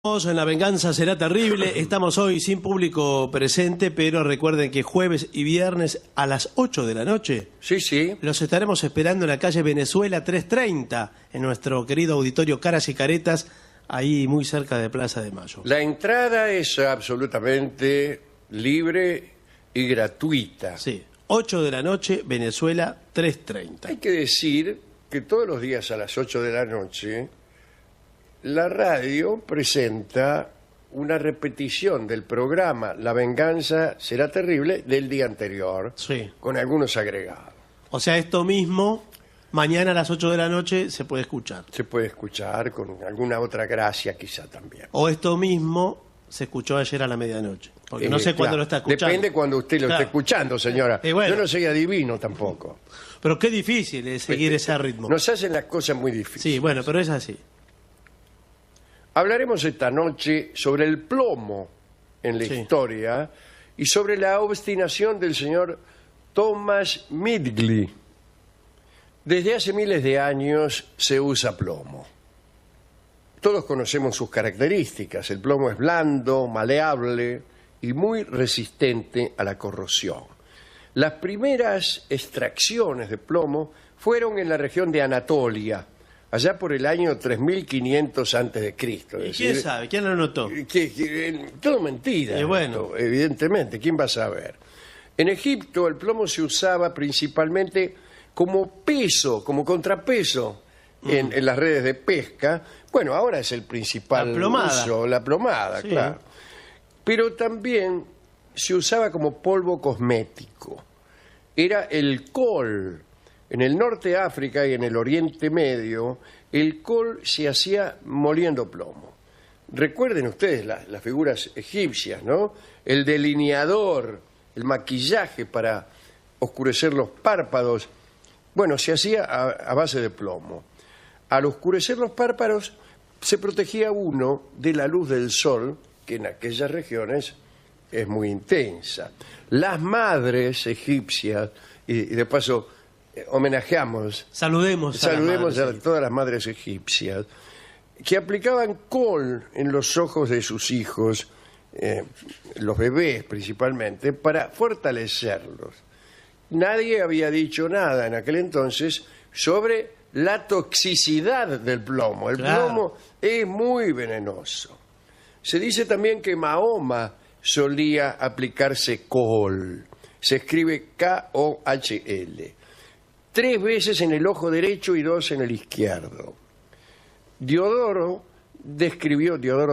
En La Venganza Será Terrible. Estamos hoy sin público presente, pero recuerden que jueves y viernes a las 8 de la noche Sí, sí. los estaremos esperando en la calle Venezuela 330, en nuestro querido auditorio Caras y Caretas, ahí muy cerca de Plaza de Mayo. La entrada es absolutamente libre y gratuita. Sí, 8 de la noche, Venezuela 330. Hay que decir que todos los días a las 8 de la noche la radio presenta una repetición del programa La Venganza Será Terrible del día anterior, Sí. con algunos agregados. O sea, esto mismo, mañana a las 8 de la noche se puede escuchar. Se puede escuchar con alguna otra gracia quizá también. O esto mismo se escuchó ayer a la medianoche. Porque no sé cuándo Claro, lo está escuchando. Depende cuando usted lo Claro. esté escuchando, señora. Y bueno. Yo no soy adivino tampoco. Pero qué difícil es seguir ese ritmo. Nos hacen las cosas muy difíciles. Sí, bueno, pero es así. Hablaremos esta noche sobre el plomo en la Sí. historia y sobre la obstinación del señor Thomas Midgley. Desde hace miles de años se usa plomo. Todos conocemos sus características. El plomo es blando, maleable y muy resistente a la corrosión. Las primeras extracciones de plomo fueron en la región de Anatolia, allá por el año 3500 a.C. ¿Y quién sabe? ¿Quién lo notó? Todo mentira. Y bueno. esto, evidentemente, ¿quién va a saber? En Egipto el plomo se usaba principalmente como peso, como contrapeso en las redes de pesca. Bueno, ahora es el principal La plomada. uso, la plomada, Sí. claro. Pero también se usaba como polvo cosmético. Era el col. En el norte de África y en el Oriente Medio, el col se hacía moliendo plomo. Recuerden ustedes las figuras egipcias, ¿no? El delineador, el maquillaje para oscurecer los párpados. Bueno, se hacía a base de plomo. Al oscurecer los párpados, se protegía uno de la luz del sol, que en aquellas regiones es muy intensa. Las madres egipcias, y de paso homenajeamos, Saludemos a las saludemos madres. a todas las madres egipcias, que aplicaban col en los ojos de sus hijos, los bebés principalmente, para fortalecerlos. Nadie había dicho nada en aquel entonces sobre la toxicidad del plomo. El Claro. plomo es muy venenoso. Se dice también que Mahoma solía aplicarse col. Se escribe K-O-H-L. 3 veces en el ojo derecho y 2 en el izquierdo. Diodoro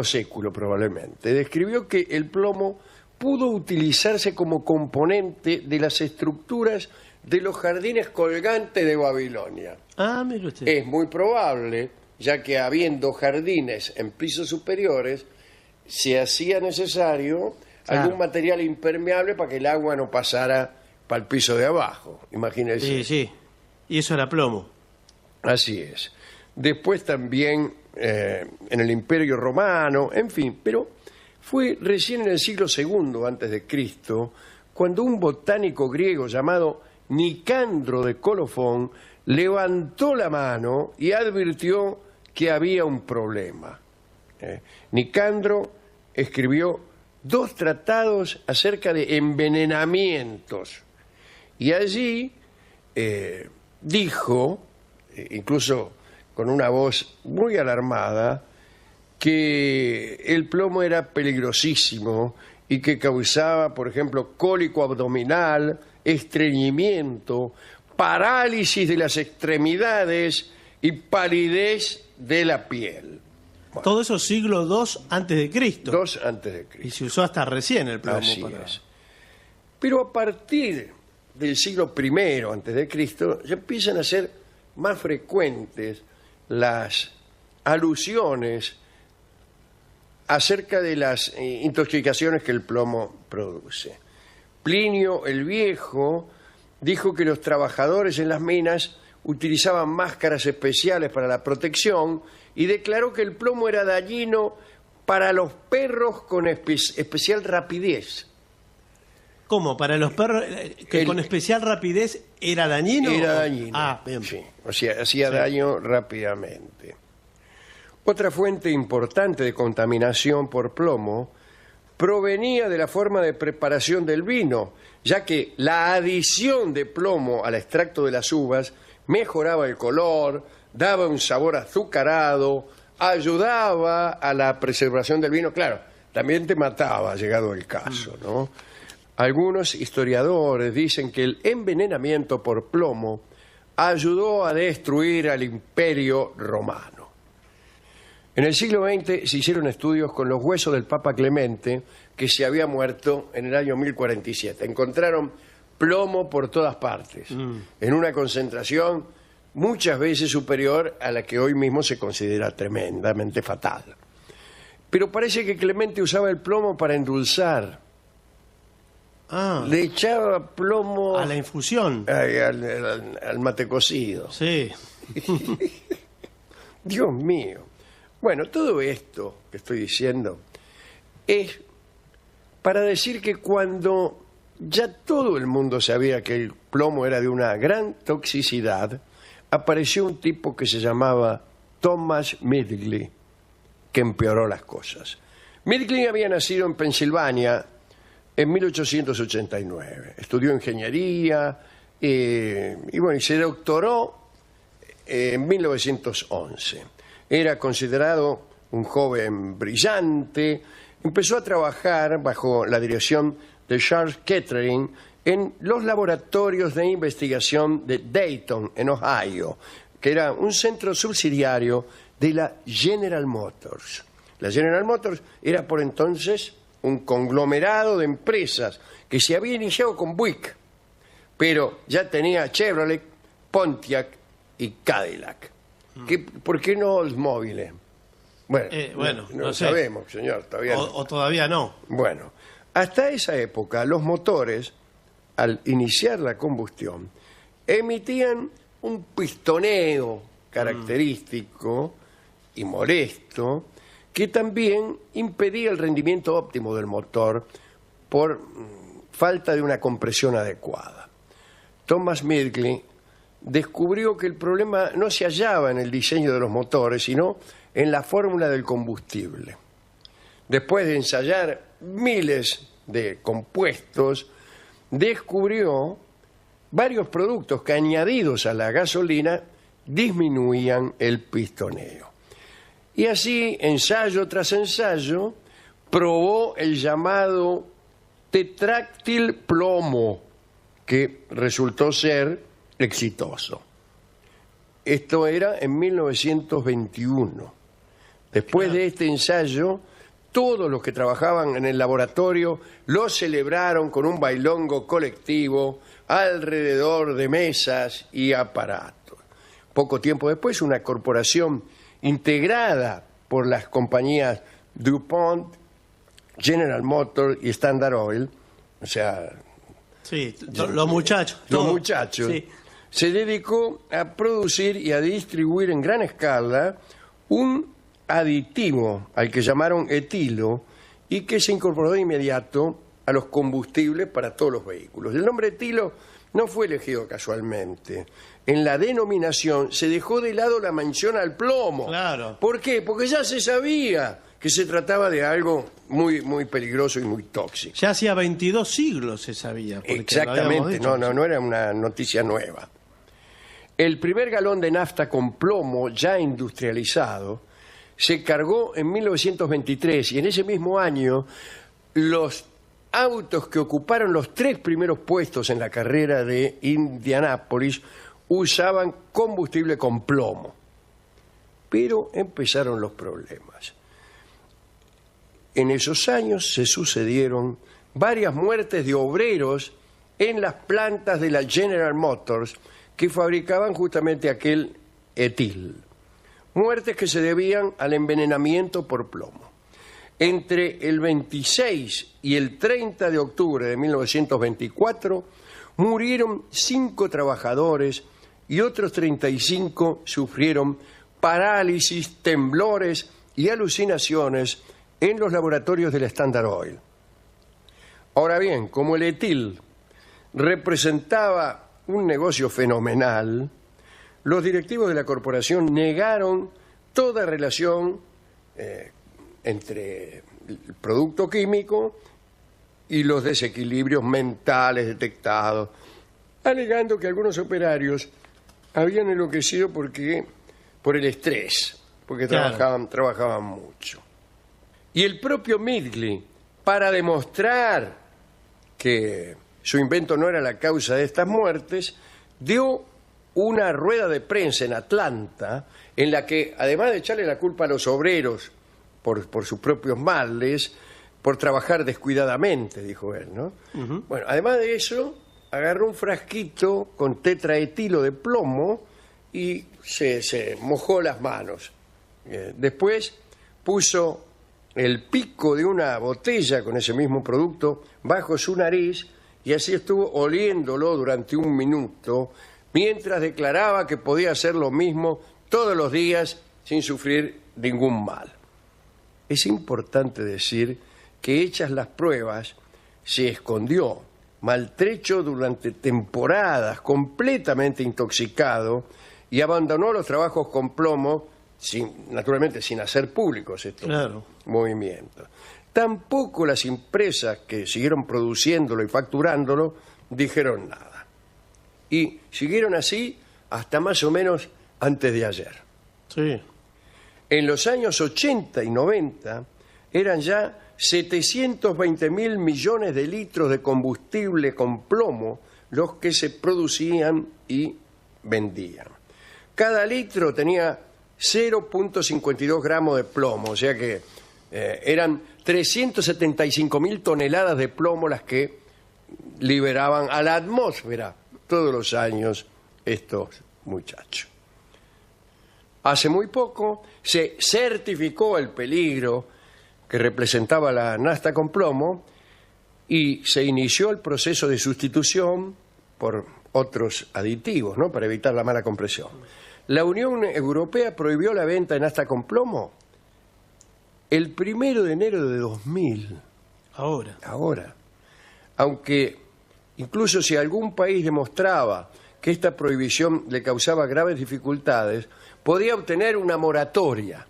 Século probablemente, describió que el plomo pudo utilizarse como componente de las estructuras de los jardines colgantes de Babilonia. Ah, mire usted. Es muy probable, ya que habiendo jardines en pisos superiores, se hacía necesario Claro. algún material impermeable para que el agua no pasara para el piso de abajo. Imagínense. Sí, sí. Y eso era plomo. Así es. Después también en el Imperio Romano, en fin, pero fue recién en el siglo II antes de Cristo cuando un botánico griego llamado Nicandro de Colofón levantó la mano y advirtió que había un problema. Nicandro escribió 2 tratados acerca de envenenamientos y allí dijo, incluso con una voz muy alarmada, que el plomo era peligrosísimo y que causaba, por ejemplo, cólico abdominal, estreñimiento, parálisis de las extremidades y palidez de la piel. Todo eso siglo II antes de Cristo. 2 antes de Y Cristo. se usó hasta recién el plomo. Así para- es. Pero a partir del siglo I antes de Cristo ya empiezan a ser más frecuentes las alusiones acerca de las intoxicaciones que el plomo produce. Plinio el Viejo dijo que los trabajadores en las minas utilizaban máscaras especiales para la protección y declaró que el plomo era dañino para los perros con especial rapidez. ¿Cómo? ¿Para los perros que con especial rapidez era dañino? Era dañino. Ah, bien. Sí, o sea, hacía daño rápidamente. Otra fuente importante de contaminación por plomo provenía de la forma de preparación del vino, ya que la adición de plomo al extracto de las uvas mejoraba el color, daba un sabor azucarado, ayudaba a la preservación del vino. Claro, también te mataba, llegado el caso, ¿no? Algunos historiadores dicen que el envenenamiento por plomo ayudó a destruir al Imperio Romano. En el siglo XX se hicieron estudios con los huesos del Papa Clemente, que se había muerto en el año 1047. Encontraron plomo por todas partes, en una concentración muchas veces superior a la que hoy mismo se considera tremendamente fatal. Pero parece que Clemente usaba el plomo para endulzar. Le echaba plomo a la infusión. Al mate cocido. Sí. Dios mío. Bueno, todo esto que estoy diciendo es para decir que cuando ya todo el mundo sabía que el plomo era de una gran toxicidad, apareció un tipo que se llamaba Thomas Midgley, que empeoró las cosas. Midgley había nacido en Pensilvania en 1889. Estudió ingeniería y se doctoró en 1911. Era considerado un joven brillante. Empezó a trabajar bajo la dirección de Charles Kettering en los laboratorios de investigación de Dayton, en Ohio, que era un centro subsidiario de la General Motors. La General Motors era por entonces un conglomerado de empresas que se había iniciado con Buick, pero ya tenía Chevrolet, Pontiac y Cadillac. ¿Por qué no Oldsmobile? Bueno, no sé. Sabemos, señor, todavía no. O todavía no. Bueno, hasta esa época los motores, al iniciar la combustión, emitían un pistoneo característico y molesto que también impedía el rendimiento óptimo del motor por falta de una compresión adecuada. Thomas Midgley descubrió que el problema no se hallaba en el diseño de los motores, sino en la fórmula del combustible. Después de ensayar miles de compuestos, descubrió varios productos que, añadidos a la gasolina, disminuían el pistoneo. Y así, ensayo tras ensayo, probó el llamado tetráctil plomo, que resultó ser exitoso. Esto era en 1921. Después de este ensayo, todos los que trabajaban en el laboratorio lo celebraron con un bailongo colectivo alrededor de mesas y aparatos. Poco tiempo después, una corporación integrada por las compañías DuPont, General Motors y Standard Oil, o sea... Sí, los muchachos. Los muchachos. Sí. Se dedicó a producir y a distribuir en gran escala un aditivo al que llamaron etilo y que se incorporó de inmediato a los combustibles para todos los vehículos. El nombre etilo no fue elegido casualmente. En la denominación se dejó de lado la mención al plomo. Claro. ¿Por qué? Porque ya se sabía que se trataba de algo muy, muy peligroso y muy tóxico. Ya hacía 22 siglos se sabía. Exactamente, no era una noticia nueva. El primer galón de nafta con plomo ya industrializado se cargó en 1923 y en ese mismo año los autos que ocuparon los 3 primeros puestos en la carrera de Indianápolis usaban combustible con plomo. Pero empezaron los problemas. En esos años se sucedieron varias muertes de obreros en las plantas de la General Motors que fabricaban justamente aquel etil. Muertes que se debían al envenenamiento por plomo. Entre el 26 y el 30 de octubre de 1924 murieron 5 trabajadores y otros 35 sufrieron parálisis, temblores y alucinaciones en los laboratorios del Standard Oil. Ahora bien, como el etil representaba un negocio fenomenal, los directivos de la corporación negaron toda relación entre el producto químico y los desequilibrios mentales detectados, alegando que algunos operarios habían enloquecido por el estrés, porque Claro. trabajaban mucho. Y el propio Midgley, para demostrar que su invento no era la causa de estas muertes, dio una rueda de prensa en Atlanta en la que, además de echarle la culpa a los obreros por sus propios males, por trabajar descuidadamente, dijo él, ¿no? Bueno, además de eso, agarró un frasquito con tetraetilo de plomo y se mojó las manos. Después puso el pico de una botella con ese mismo producto bajo su nariz y así estuvo oliéndolo durante un minuto mientras declaraba que podía hacer lo mismo todos los días sin sufrir ningún mal. Es importante decir que hechas las pruebas se escondió, maltrecho durante temporadas, completamente intoxicado, y abandonó los trabajos con plomo, naturalmente sin hacer públicos estos movimientos. Tampoco las empresas que siguieron produciéndolo y facturándolo dijeron nada. Y siguieron así hasta más o menos antes de ayer. Sí. En los años 80 y 90 eran ya 720.000 millones de litros de combustible con plomo los que se producían y vendían. Cada litro tenía 0.52 gramos de plomo, o sea que eran 375.000 toneladas de plomo las que liberaban a la atmósfera todos los años estos muchachos. Hace muy poco se certificó el peligro que representaba la nafta con plomo y se inició el proceso de sustitución por otros aditivos, ¿no?, para evitar la mala compresión. La Unión Europea prohibió la venta de nafta con plomo el 1 de enero de 2000. Ahora. Aunque incluso si algún país demostraba que esta prohibición le causaba graves dificultades, podía obtener una moratoria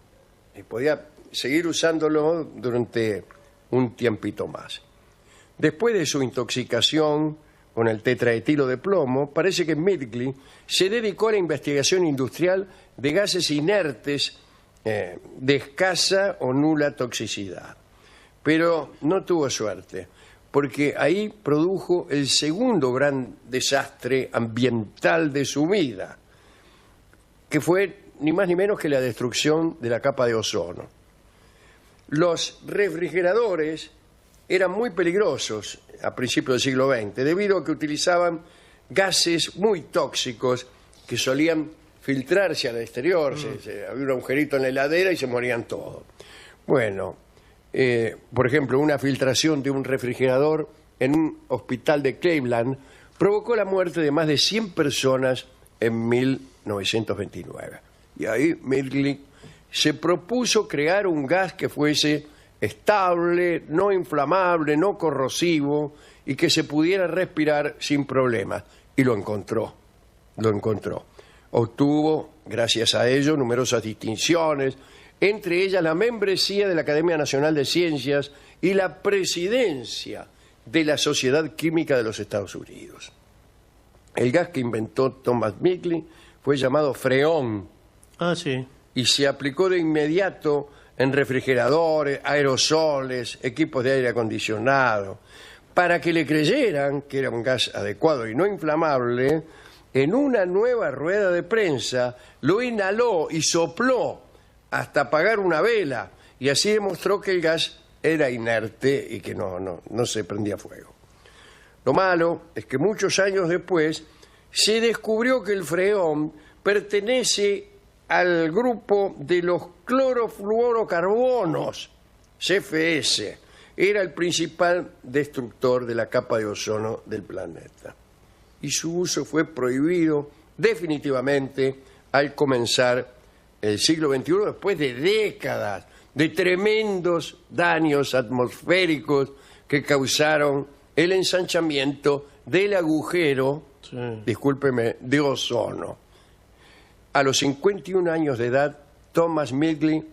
y podía seguir usándolo durante un tiempito más. Después de su intoxicación con el tetraetilo de plomo, parece que Midgley se dedicó a la investigación industrial de gases inertes de escasa o nula toxicidad. Pero no tuvo suerte, porque ahí produjo el segundo gran desastre ambiental de su vida, que fue ni más ni menos que la destrucción de la capa de ozono. Los refrigeradores eran muy peligrosos a principios del siglo XX, debido a que utilizaban gases muy tóxicos que solían filtrarse al exterior. Había un agujerito en la heladera y se morían todos. Bueno, por ejemplo, una filtración de un refrigerador en un hospital de Cleveland provocó la muerte de más de 100 personas en 1929. Y ahí Midgley se propuso crear un gas que fuese estable, no inflamable, no corrosivo y que se pudiera respirar sin problemas. Y lo encontró. Obtuvo, gracias a ello, numerosas distinciones, entre ellas la membresía de la Academia Nacional de Ciencias y la presidencia de la Sociedad Química de los Estados Unidos. El gas que inventó Thomas Midgley fue llamado freón. Sí. Y se aplicó de inmediato en refrigeradores, aerosoles, equipos de aire acondicionado. Para que le creyeran que era un gas adecuado y no inflamable, en una nueva rueda de prensa lo inhaló y sopló hasta apagar una vela, y así demostró que el gas era inerte y que no se prendía fuego. Lo malo es que muchos años después se descubrió que el freón pertenece al grupo de los clorofluorocarbonos, CFS. Era el principal destructor de la capa de ozono del planeta. Y su uso fue prohibido definitivamente al comenzar el siglo XXI, después de décadas de tremendos daños atmosféricos que causaron el ensanchamiento del agujero, discúlpeme, de ozono. A los 51 años de edad Thomas Midgley,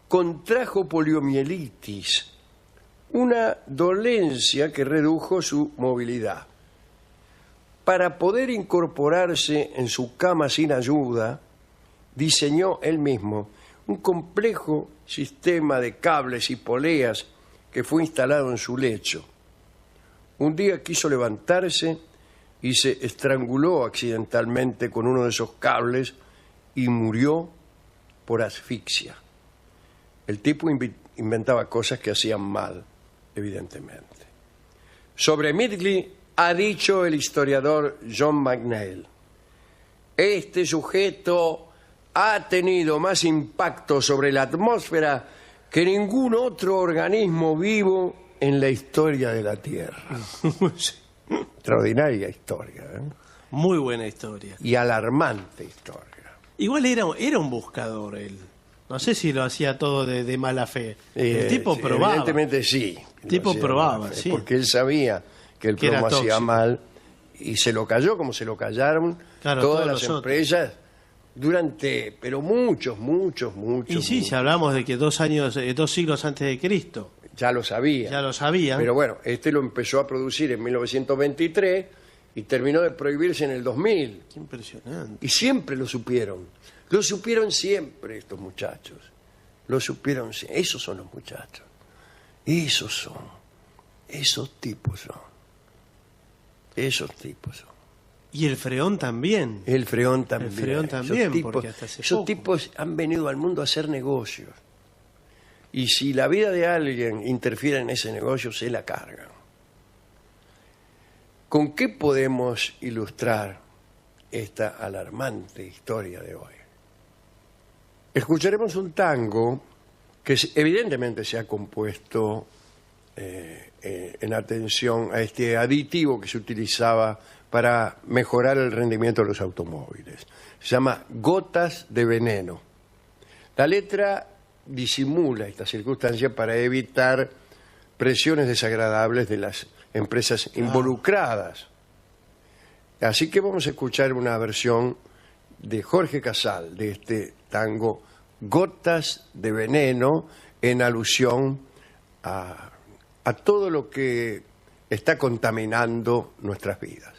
contrajo poliomielitis, una dolencia que redujo su movilidad. Para poder incorporarse en su cama sin ayuda, diseñó él mismo un complejo sistema de cables y poleas que fue instalado en su lecho. Un día quiso levantarse y se estranguló accidentalmente con uno de esos cables y murió por asfixia. El tipo inventaba cosas que hacían mal, evidentemente. Sobre Midgley ha dicho el historiador John McNeill: este sujeto ha tenido más impacto sobre la atmósfera que ningún otro organismo vivo en la historia de la Tierra. Sí. Extraordinaria historia, ¿eh? Muy buena historia. Y alarmante historia. Igual era un buscador él. No sé si lo hacía todo de mala fe. El tipo Sí, probaba. evidentemente sí. El tipo Lo hacía probaba, mal, sí. Porque él sabía que el Que era plomo hacía tóxico. mal y se lo cayó como se lo callaron Claro, todas todos las los otros. empresas durante, pero muchos. Y sí, si hablamos de que 2 siglos antes de Cristo, ya lo sabía. ya lo sabían. Pero bueno, este lo empezó a producir en 1923 y terminó de prohibirse en el 2000. Qué impresionante. Y siempre lo supieron. Lo supieron siempre estos muchachos. Lo supieron siempre. Esos son los muchachos. Esos son. Esos tipos son. Esos tipos son. Y el Freón también. El Freón también. El Freón también, porque hasta hace esos poco. tipos han venido al mundo a hacer negocios. Y si la vida de alguien interfiere en ese negocio, se la cargan. ¿Con qué podemos ilustrar esta alarmante historia de hoy? Escucharemos un tango que evidentemente se ha compuesto en atención a este aditivo que se utilizaba para mejorar el rendimiento de los automóviles. Se llama Gotas de Veneno. La letra disimula esta circunstancia para evitar presiones desagradables de las empresas involucradas. Así que vamos a escuchar una versión de Jorge Casal de este tango Gotas de Veneno, en alusión a todo lo que está contaminando nuestras vidas.